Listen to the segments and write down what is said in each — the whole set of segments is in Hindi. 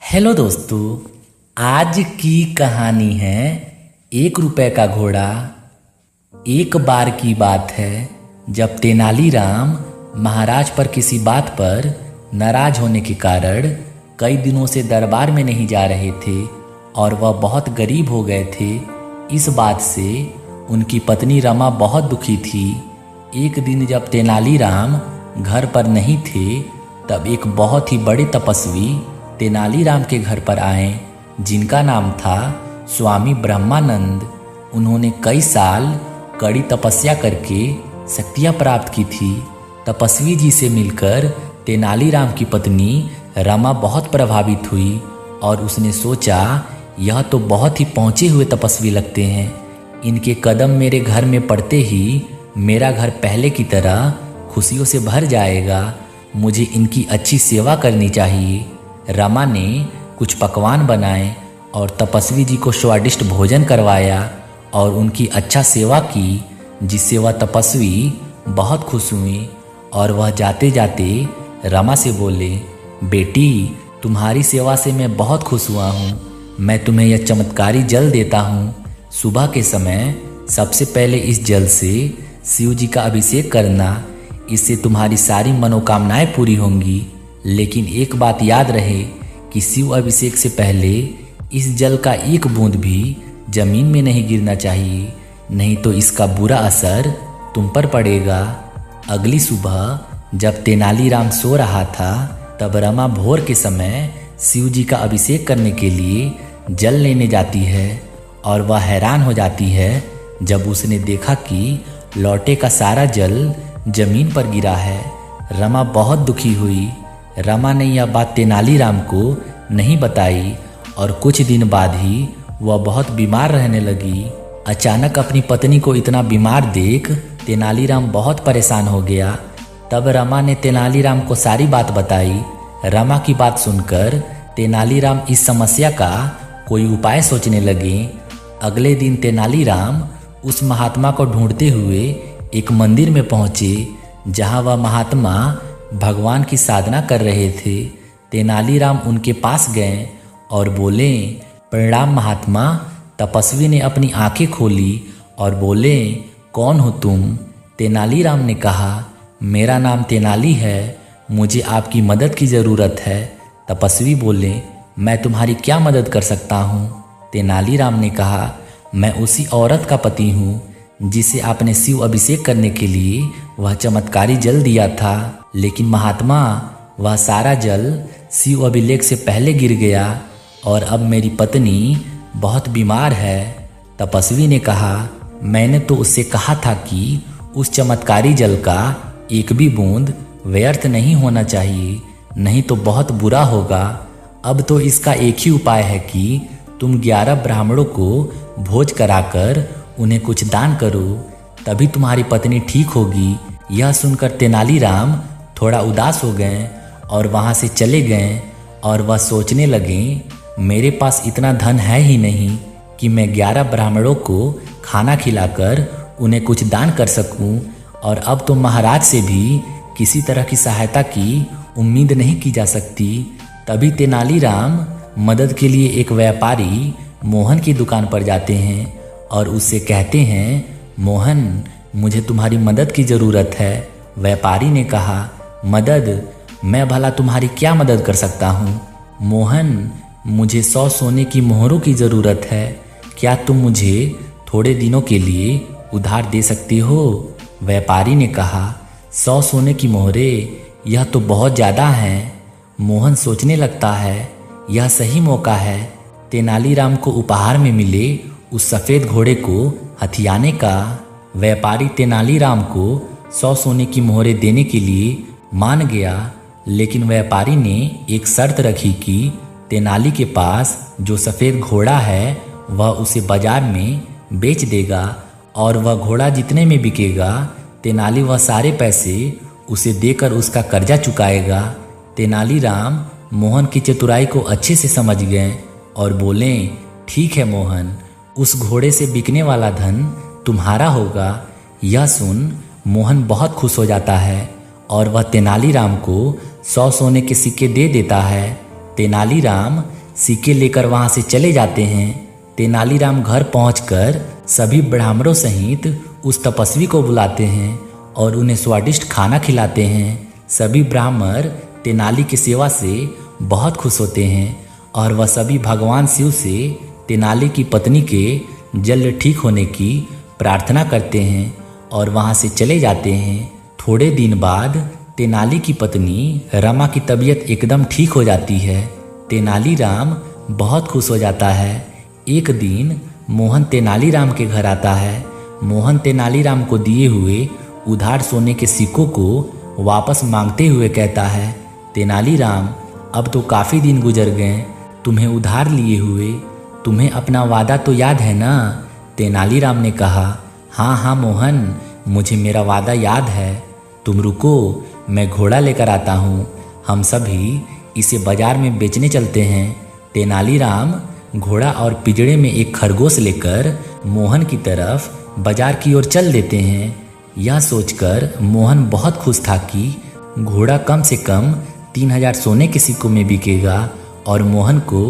हेलो दोस्तों, आज की कहानी है 1 रुपए का घोड़ा। एक बार की बात है जब तेनालीराम महाराज पर किसी बात पर नाराज होने के कारण कई दिनों से दरबार में नहीं जा रहे थे और वह बहुत गरीब हो गए थे। इस बात से उनकी पत्नी रमा बहुत दुखी थी। एक दिन जब तेनालीराम घर पर नहीं थे तब एक बहुत ही बड़े तपस्वी तेनालीराम के घर पर आए, जिनका नाम था स्वामी ब्रह्मानंद। उन्होंने कई साल कड़ी तपस्या करके शक्तियाँ प्राप्त की थी। तपस्वी जी से मिलकर तेनालीराम की पत्नी रमा बहुत प्रभावित हुई और उसने सोचा, यह तो बहुत ही पहुँचे हुए तपस्वी लगते हैं। इनके कदम मेरे घर में पड़ते ही मेरा घर पहले की तरह खुशियों से भर जाएगा। मुझे इनकी अच्छी सेवा करनी चाहिए। रमा ने कुछ पकवान बनाए और तपस्वी जी को स्वादिष्ट भोजन करवाया और उनकी अच्छा सेवा की, जिससे वह तपस्वी बहुत खुश हुए और वह जाते जाते रमा से बोले, बेटी, तुम्हारी सेवा से मैं बहुत खुश हुआ हूँ। मैं तुम्हें यह चमत्कारी जल देता हूँ। सुबह के समय सबसे पहले इस जल से शिव जी का अभिषेक करना। इससे तुम्हारी सारी मनोकामनाएं पूरी होंगी। लेकिन एक बात याद रहे कि शिव अभिषेक से पहले इस जल का एक बूंद भी जमीन में नहीं गिरना चाहिए, नहीं तो इसका बुरा असर तुम पर पड़ेगा। अगली सुबह जब तेनालीराम सो रहा था तब रमा भोर के समय शिव जी का अभिषेक करने के लिए जल लेने जाती है और वह हैरान हो जाती है जब उसने देखा कि लौटे का सारा जल जमीन पर गिरा है। रमा बहुत दुखी हुई। रमा ने यह बात तेनालीराम को नहीं बताई और कुछ दिन बाद ही वह बहुत बीमार रहने लगी। अचानक अपनी पत्नी को इतना बीमार देख तेनालीराम बहुत परेशान हो गया। तब रमा ने तेनालीराम को सारी बात बताई। रमा की बात सुनकर तेनालीराम इस समस्या का कोई उपाय सोचने लगे। अगले दिन तेनालीराम उस महात्मा को ढूंढते हुए एक मंदिर में पहुँचे, जहाँ वह महात्मा भगवान की साधना कर रहे थे। तेनालीराम उनके पास गए और बोले, प्रणाम महात्मा। तपस्वी ने अपनी आंखें खोली और बोले, कौन हो तुम? तेनालीराम ने कहा, मेरा नाम तेनाली है, मुझे आपकी मदद की ज़रूरत है। तपस्वी बोले, मैं तुम्हारी क्या मदद कर सकता हूँ? तेनालीराम ने कहा, मैं उसी औरत का पति हूँ जिसे आपने शिव अभिषेक करने के लिए वह चमत्कारी जल दिया था। लेकिन महात्मा, वह सारा जल शिव अभिषेक से पहले गिर गया और अब मेरी पत्नी बहुत बीमार है। तपस्वी ने कहा, मैंने तो उससे कहा था कि उस चमत्कारी जल का एक भी बूंद व्यर्थ नहीं होना चाहिए, नहीं तो बहुत बुरा होगा। अब तो इसका एक ही उपाय है कि तुम 11 ब्राह्मणों को भोज कराकर उन्हें कुछ दान करो, तभी तुम्हारी पत्नी ठीक होगी। यह सुनकर तेनालीराम थोड़ा उदास हो गए और वहाँ से चले गए और वह सोचने लगे, मेरे पास इतना धन है ही नहीं कि मैं 11 ब्राह्मणों को खाना खिलाकर उन्हें कुछ दान कर सकूं, और अब तो महाराज से भी किसी तरह की सहायता की उम्मीद नहीं की जा सकती। तभी तेनालीराम मदद के लिए एक व्यापारी मोहन की दुकान पर जाते हैं और उससे कहते हैं, मोहन, मुझे तुम्हारी मदद की ज़रूरत है। व्यापारी ने कहा, मदद? मैं भला तुम्हारी क्या मदद कर सकता हूँ? मोहन, मुझे 100 सोने की मोहरों की ज़रूरत है। क्या तुम मुझे थोड़े दिनों के लिए उधार दे सकती हो? व्यापारी ने कहा, 100 सोने की मोहरें? यह तो बहुत ज़्यादा हैं। मोहन सोचने लगता है, यह सही मौका है तेनालीराम को उपहार में मिले उस सफ़ेद घोड़े को हथियाने का। व्यापारी तेनालीराम को 100 सोने की मोहरें देने के लिए मान गया, लेकिन व्यापारी ने एक शर्त रखी कि तेनाली के पास जो सफ़ेद घोड़ा है वह उसे बाजार में बेच देगा और वह घोड़ा जितने में बिकेगा तेनाली वह सारे पैसे उसे देकर उसका कर्जा चुकाएगा। तेनालीराम मोहन की चतुराई को अच्छे से समझ गए और बोले, ठीक है मोहन, उस घोड़े से बिकने वाला धन तुम्हारा होगा। यह सुन मोहन बहुत खुश हो जाता है और वह तेनालीराम को 100 सोने के सिक्के दे देता है। तेनालीराम सिक्के लेकर वहां से चले जाते हैं। तेनालीराम घर पहुंचकर सभी ब्राह्मणों सहित उस तपस्वी को बुलाते हैं और उन्हें स्वादिष्ट खाना खिलाते हैं। सभी ब्राह्मण तेनाली की सेवा से बहुत खुश होते हैं और वह सभी भगवान शिव से तेनाली की पत्नी के जल्द ठीक होने की प्रार्थना करते हैं और वहां से चले जाते हैं। थोड़े दिन बाद तेनाली की पत्नी रमा की तबीयत एकदम ठीक हो जाती है। तेनालीराम बहुत खुश हो जाता है। एक दिन मोहन तेनालीराम के घर आता है। मोहन तेनालीराम को दिए हुए उधार सोने के सिक्कों को वापस मांगते हुए कहता है, तेनालीराम, अब तो काफ़ी दिन गुजर गए तुम्हें उधार लिए हुए। तुम्हें अपना वादा तो याद है ना? तेनालीराम ने कहा, हाँ हाँ मोहन, मुझे मेरा वादा याद है। तुम रुको, मैं घोड़ा लेकर आता हूँ। हम सभी इसे बाजार में बेचने चलते हैं। तेनालीराम घोड़ा और पिंजड़े में एक खरगोश लेकर मोहन की तरफ बाजार की ओर चल देते हैं। यह सोचकर मोहन बहुत खुश था कि घोड़ा कम से कम 3000 सोने के सिक्कों में बिकेगा और मोहन को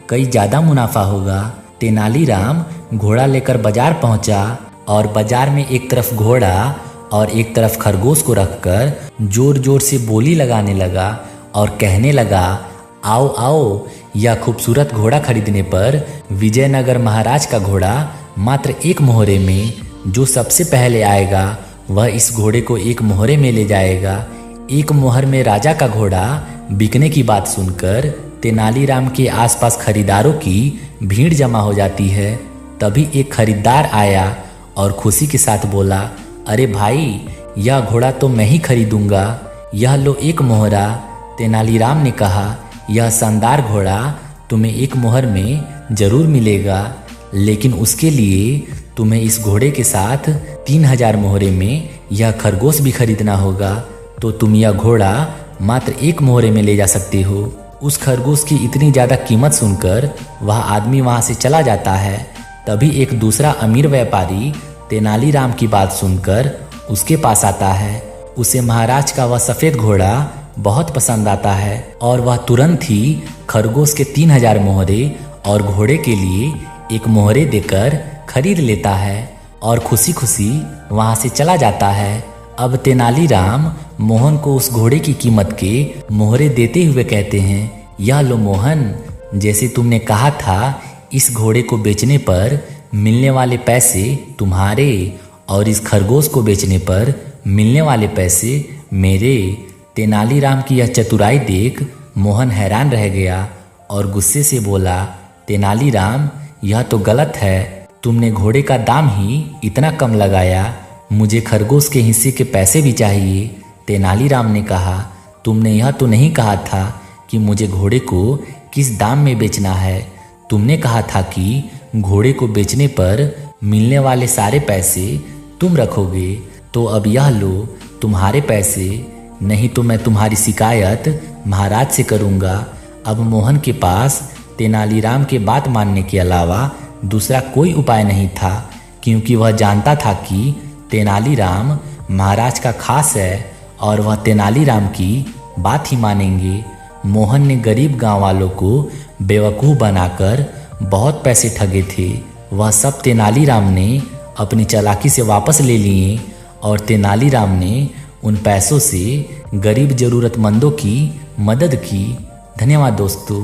कई ज़्यादा मुनाफा होगा। तेनालीराम घोड़ा लेकर बाजार पहुंचा और बाजार में एक तरफ घोड़ा और एक तरफ खरगोश को रखकर जोर जोर से बोली लगाने लगा और कहने लगा, आओ आओ, यह खूबसूरत घोड़ा खरीदने पर विजयनगर महाराज का घोड़ा मात्र 1 मोहरे में, जो सबसे पहले आएगा वह इस घोड़े को 1 मोहरे में ले जाएगा। 1 मोहर में राजा का घोड़ा बिकने की बात सुनकर तेनालीराम के आसपास खरीदारों की भीड़ जमा हो जाती है। तभी एक खरीदार आया और खुशी के साथ बोला, अरे भाई, यह घोड़ा तो मैं ही खरीदूंगा, यह लो 1 मोहरा। तेनालीराम ने कहा, यह शानदार घोड़ा तुम्हें 1 मोहर में जरूर मिलेगा, लेकिन उसके लिए तुम्हें इस घोड़े के साथ 3000 मोहरे में यह खरगोश भी खरीदना होगा, तो तुम यह घोड़ा मात्र 1 मोहरे में ले जा सकते हो। उस खरगोश की इतनी ज़्यादा कीमत सुनकर वह आदमी वहाँ से चला जाता है। तभी एक दूसरा अमीर व्यापारी तेनालीराम की बात सुनकर उसके पास आता है। उसे महाराज का वह सफ़ेद घोड़ा बहुत पसंद आता है और वह तुरंत ही खरगोश के 3000 मोहरे और घोड़े के लिए 1 मोहरे देकर खरीद लेता है और खुशी खुशी वहाँ से चला जाता है। अब तेनालीराम मोहन को उस घोड़े की कीमत के मोहरे देते हुए कहते हैं, यह लो मोहन, जैसे तुमने कहा था इस घोड़े को बेचने पर मिलने वाले पैसे तुम्हारे और इस खरगोश को बेचने पर मिलने वाले पैसे मेरे। तेनालीराम की यह चतुराई देख मोहन हैरान रह गया और गुस्से से बोला, तेनालीराम, यह तो गलत है, तुमने घोड़े का दाम ही इतना कम लगाया, मुझे खरगोश के हिस्से के पैसे भी चाहिए। तेनालीराम ने कहा, तुमने यह तो नहीं कहा था कि मुझे घोड़े को किस दाम में बेचना है। तुमने कहा था कि घोड़े को बेचने पर मिलने वाले सारे पैसे तुम रखोगे, तो अब यह लो तुम्हारे पैसे, नहीं तो मैं तुम्हारी शिकायत महाराज से करूँगा। अब मोहन के पास तेनालीराम के बात मानने के अलावा दूसरा कोई उपाय नहीं था, क्योंकि वह जानता था कि तेनालीराम महाराज का खास है और वह तेनालीराम की बात ही मानेंगे। मोहन ने गरीब गांव वालों को बेवकूफ़ बनाकर बहुत पैसे ठगे थे। वह सब तेनालीराम ने अपनी चालाकी से वापस ले लिए और तेनालीराम ने उन पैसों से गरीब ज़रूरतमंदों की मदद की। धन्यवाद दोस्तों।